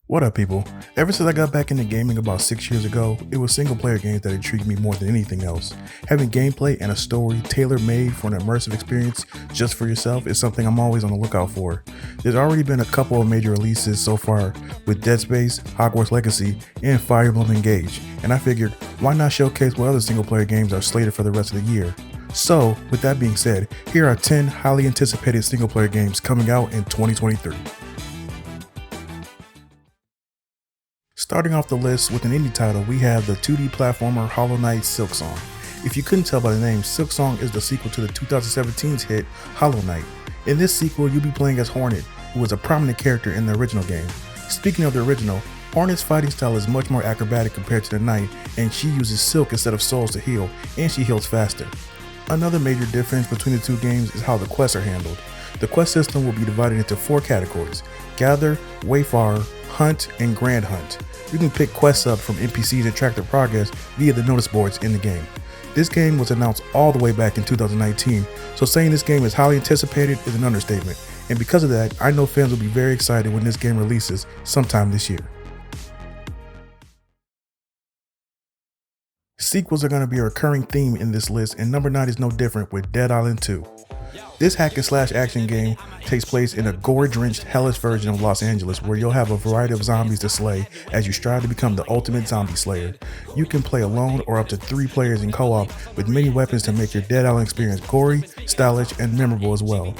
What up, people? Ever since I got back into gaming about 6 years ago, it was single player games that intrigued me more than anything else. Having gameplay and a story tailor made for an immersive experience just for yourself is something I'm always on the lookout for. There's already been a couple of major releases so far with Dead Space, Hogwarts Legacy, and Fire Emblem Engage, and I figured why not showcase what other single player games are slated for the rest of the year. So, with that being said, here are 10 highly anticipated single player games coming out in 2023. Starting off the list with an indie title, we have the 2D platformer Hollow Knight Silksong. If you couldn't tell by the name, Silksong is the sequel to the 2017's hit Hollow Knight. In this sequel, you'll be playing as Hornet, who was a prominent character in the original game. Speaking of the original, Hornet's fighting style is much more acrobatic compared to the Knight, and she uses silk instead of souls to heal, and she heals faster. Another major difference between the two games is how the quests are handled. The quest system will be divided into 4 categories: Gather, Wayfarer, Hunt, and Grand Hunt. You can pick quests up from NPCs and track their progress via the notice boards in the game. This game was announced all the way back in 2019, so saying this game is highly anticipated is an understatement, and because of that, I know fans will be very excited when this game releases sometime this year. Sequels are going to be a recurring theme in this list, and number 9 is no different with Dead Island 2. This hack and slash action game takes place in a gore-drenched, hellish version of Los Angeles where you'll have a variety of zombies to slay as you strive to become the ultimate zombie slayer. You can play alone or up to 3 players in co-op with many weapons to make your Dead Island experience gory, stylish, and memorable as well.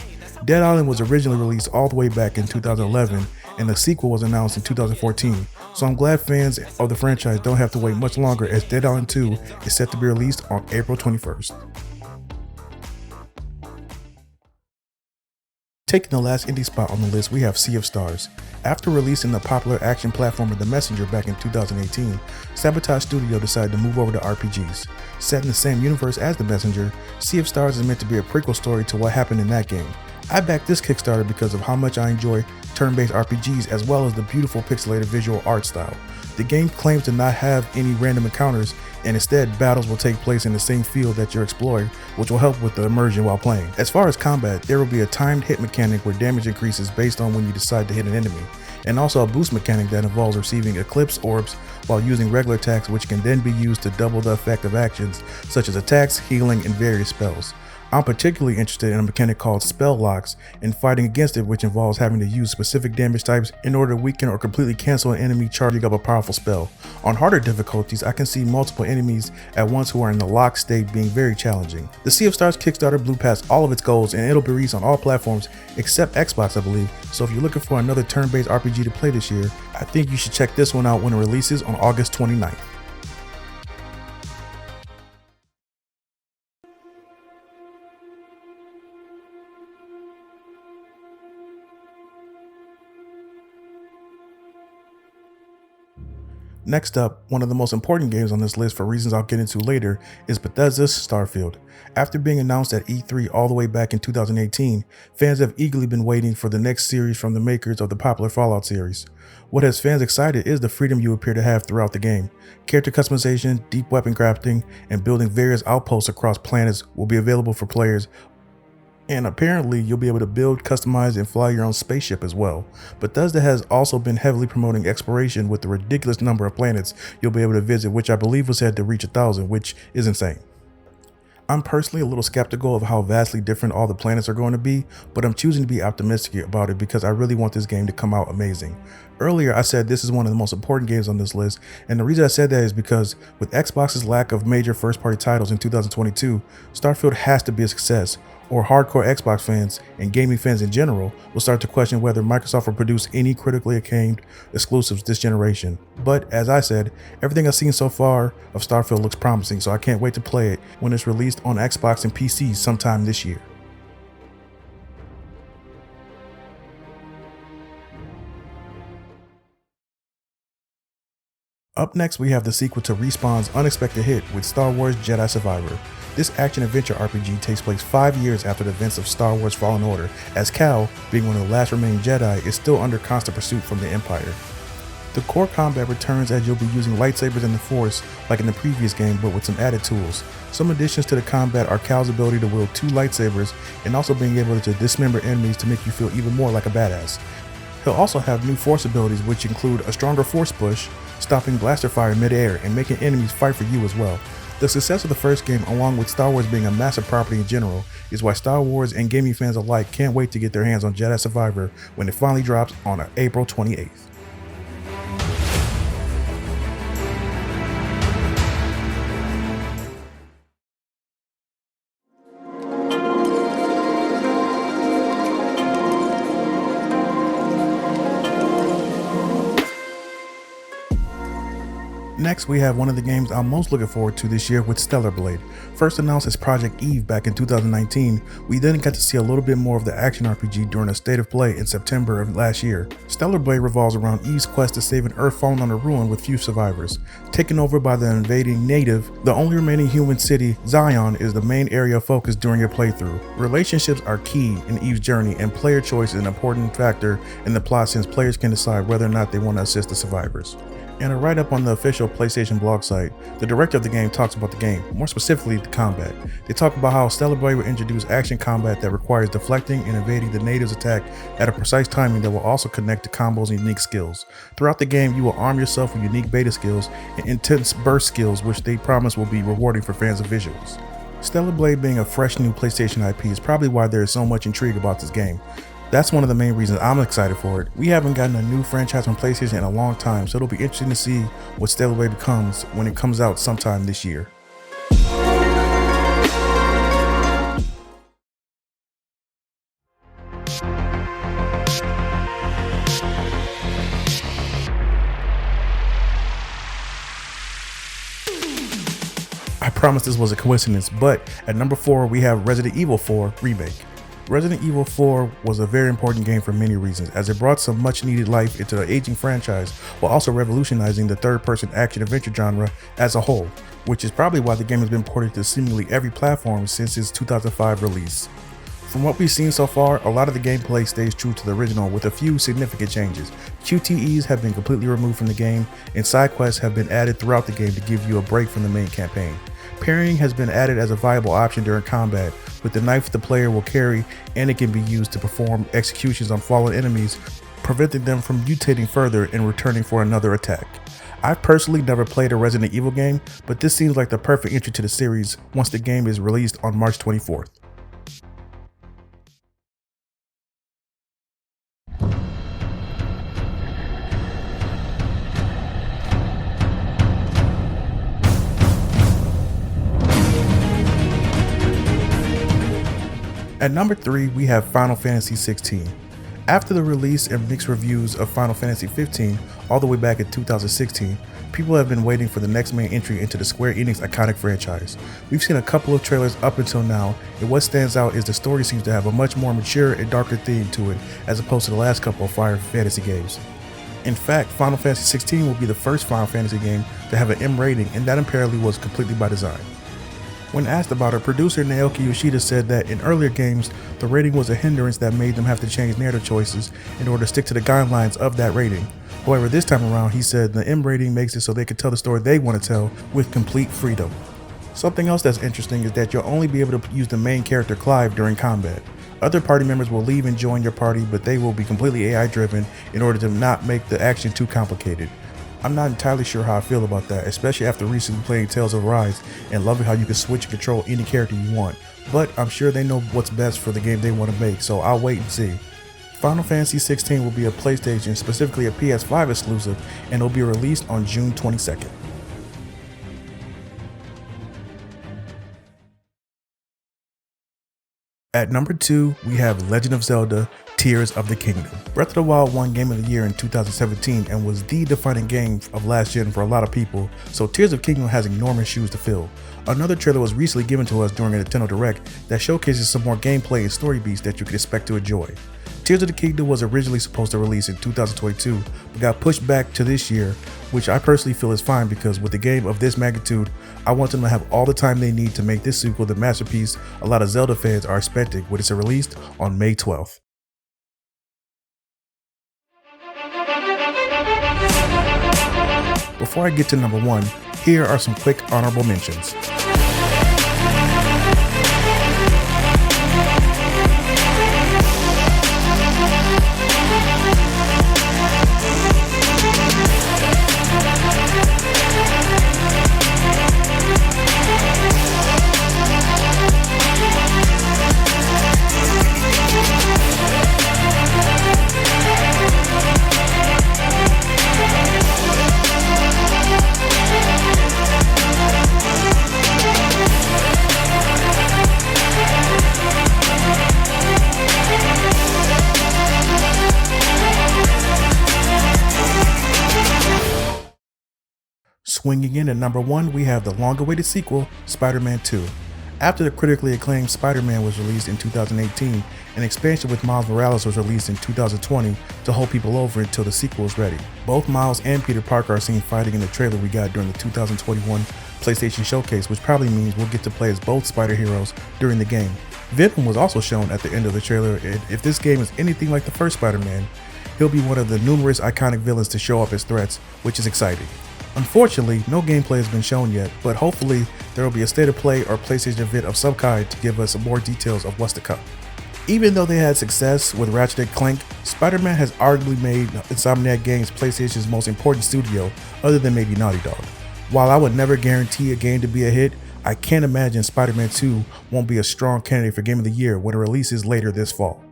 Dead Island was originally released all the way back in 2011, and the sequel was announced in 2014, so I'm glad fans of the franchise don't have to wait much longer as Dead Island 2 is set to be released on April 21st. Taking the last indie spot on the list, we have Sea of Stars. After releasing the popular action platformer The Messenger back in 2018, Sabotage Studio decided to move over to RPGs. Set in the same universe as The Messenger, Sea of Stars is meant to be a prequel story to what happened in that game. I backed this Kickstarter because of how much I enjoy turn-based RPGs as well as the beautiful pixelated visual art style. The game claims to not have any random encounters, and instead battles will take place in the same field that you're exploring, which will help with the immersion while playing. As far as combat, there will be a timed hit mechanic where damage increases based on when you decide to hit an enemy, and also a boost mechanic that involves receiving eclipse orbs while using regular attacks, which can then be used to double the effect of actions such as attacks, healing, and various spells. I'm particularly interested in a mechanic called Spell Locks and fighting against it, which involves having to use specific damage types in order to weaken or completely cancel an enemy charging up a powerful spell. On harder difficulties, I can see multiple enemies at once who are in the locked state being very challenging. The Sea of Stars Kickstarter blew past all of its goals, and it'll be released on all platforms except Xbox, I believe, so if you're looking for another turn-based RPG to play this year, I think you should check this one out when it releases on August 29th. Next up, one of the most important games on this list for reasons I'll get into later is Bethesda's Starfield. After being announced at E3 all the way back in 2018, fans have eagerly been waiting for the next series from the makers of the popular Fallout series. What has fans excited is the freedom you appear to have throughout the game. Character customization, deep weapon crafting, and building various outposts across planets will be available for players. And apparently you'll be able to build, customize, and fly your own spaceship as well. Bethesda has also been heavily promoting exploration with the ridiculous number of planets you'll be able to visit, which I believe was said to reach 1,000, which is insane. I'm personally a little skeptical of how vastly different all the planets are going to be, but I'm choosing to be optimistic about it because I really want this game to come out amazing. Earlier I said this is one of the most important games on this list, and the reason I said that is because with Xbox's lack of major first-party titles in 2022, Starfield has to be a success, or hardcore Xbox fans and gaming fans in general will start to question whether Microsoft will produce any critically acclaimed exclusives this generation. But as I said, everything I've seen so far of Starfield looks promising, so I can't wait to play it when it's released on Xbox and PC sometime this year. Up next, we have the sequel to Respawn's unexpected hit with Star Wars Jedi Survivor. This action-adventure RPG takes place 5 years after the events of Star Wars Fallen Order, as Cal, being one of the last remaining Jedi, is still under constant pursuit from the Empire. The core combat returns as you'll be using lightsabers and the Force like in the previous game, but with some added tools. Some additions to the combat are Cal's ability to wield 2 lightsabers and also being able to dismember enemies to make you feel even more like a badass. He'll also have new force abilities which include a stronger force push, stopping blaster fire mid-air and making enemies fight for you as well. The success of the first game, along with Star Wars being a massive property in general, is why Star Wars and gaming fans alike can't wait to get their hands on Jedi Survivor when it finally drops on April 28th. Next, we have one of the games I'm most looking forward to this year with Stellar Blade. First announced as Project Eve back in 2019, we then got to see a little bit more of the action RPG during a state of play in September of last year. Stellar Blade revolves around Eve's quest to save an Earth fallen on a ruin with few survivors. Taken over by the invading native, the only remaining human city, Zion, is the main area of focus during your playthrough. Relationships are key in Eve's journey, and player choice is an important factor in the plot since players can decide whether or not they want to assist the survivors. In a write-up on the official PlayStation blog site, the director of the game talks about the game, more specifically the combat. They talk about how Stellar Blade will introduce action combat that requires deflecting and evading the native's attack at a precise timing that will also connect to combos and unique skills. Throughout the game, you will arm yourself with unique beta skills and intense burst skills, which they promise will be rewarding for fans of visuals. Stellar Blade being a fresh new PlayStation IP is probably why there is so much intrigue about this game. That's one of the main reasons I'm excited for it. We haven't gotten a new franchise on PlayStation in a long time, so it'll be interesting to see what Stellar Blade becomes when it comes out sometime this year. I promise this was a coincidence, but at number 4 we have Resident Evil 4 Remake. Resident Evil 4 was a very important game for many reasons, as it brought some much needed life into the aging franchise while also revolutionizing the third-person action-adventure genre as a whole, which is probably why the game has been ported to seemingly every platform since its 2005 release. From what we've seen so far, a lot of the gameplay stays true to the original with a few significant changes. QTEs have been completely removed from the game, and side quests have been added throughout the game to give you a break from the main campaign. Parrying has been added as a viable option during combat, with the knife the player will carry, and it can be used to perform executions on fallen enemies, preventing them from mutating further and returning for another attack. I've personally never played a Resident Evil game, but this seems like the perfect entry to the series once the game is released on March 24th. At number 3, we have Final Fantasy 16. After the release and mixed reviews of Final Fantasy 15 all the way back in 2016, people have been waiting for the next main entry into the Square Enix iconic franchise. We've seen a couple of trailers up until now, and what stands out is the story seems to have a much more mature and darker theme to it as opposed to the last couple of Final Fantasy games. In fact, Final Fantasy 16 will be the first Final Fantasy game to have an M rating, and that apparently was completely by design. When asked about it, producer Naoki Yoshida said that in earlier games, the rating was a hindrance that made them have to change narrative choices in order to stick to the guidelines of that rating. However, this time around, he said the M rating makes it so they can tell the story they want to tell with complete freedom. Something else that's interesting is that you'll only be able to use the main character Clive during combat. Other party members will leave and join your party, but they will be completely AI driven in order to not make the action too complicated. I'm not entirely sure how I feel about that, especially after recently playing Tales of Arise and loving how you can switch and control any character you want, but I'm sure they know what's best for the game they want to make, so I'll wait and see. Final Fantasy 16 will be a PlayStation, specifically a PS5 exclusive, and will be released on June 22nd. At number 2, we have Legend of Zelda: Tears of the Kingdom. Breath of the Wild won Game of the Year in 2017 and was the defining game of last gen for a lot of people, so Tears of the Kingdom has enormous shoes to fill. Another trailer was recently given to us during a Nintendo Direct that showcases some more gameplay and story beats that you can expect to enjoy. Tears of the Kingdom was originally supposed to release in 2022, but got pushed back to this year, which I personally feel is fine because with a game of this magnitude, I want them to have all the time they need to make this sequel the masterpiece a lot of Zelda fans are expecting when it's released on May 12th. Before I get to number 1, here are some quick honorable mentions. Swinging in at number 1, we have the long-awaited sequel, Spider-Man 2. After the critically acclaimed Spider-Man was released in 2018, an expansion with Miles Morales was released in 2020 to hold people over until the sequel is ready. Both Miles and Peter Parker are seen fighting in the trailer we got during the 2021 PlayStation Showcase, which probably means we'll get to play as both Spider heroes during the game. Venom was also shown at the end of the trailer, and if this game is anything like the first Spider-Man, he'll be one of the numerous iconic villains to show up as threats, which is exciting. Unfortunately, no gameplay has been shown yet, but hopefully there will be a state of play or PlayStation event of some kind to give us more details of what's to come. Even though they had success with Ratchet & Clank, Spider-Man has arguably made Insomniac Games PlayStation's most important studio, other than maybe Naughty Dog. While I would never guarantee a game to be a hit, I can't imagine Spider-Man 2 won't be a strong candidate for Game of the Year when it releases later this fall.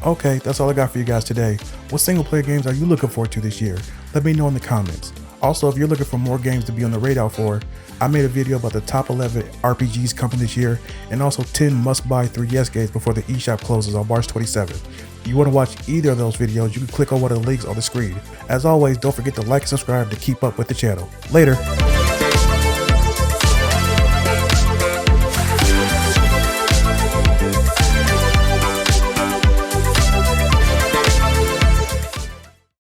Okay, that's all I got for you guys today. What single player games are you looking forward to this year? Let me know in the comments. Also, if you're looking for more games to be on the radar for, I made a video about the top 11 RPGs coming this year and also 10 must-buy 3DS games before the eShop closes on March 27th. If you want to watch either of those videos, you can click on one of the links on the screen. As always, don't forget to like and subscribe to keep up with the channel. Later!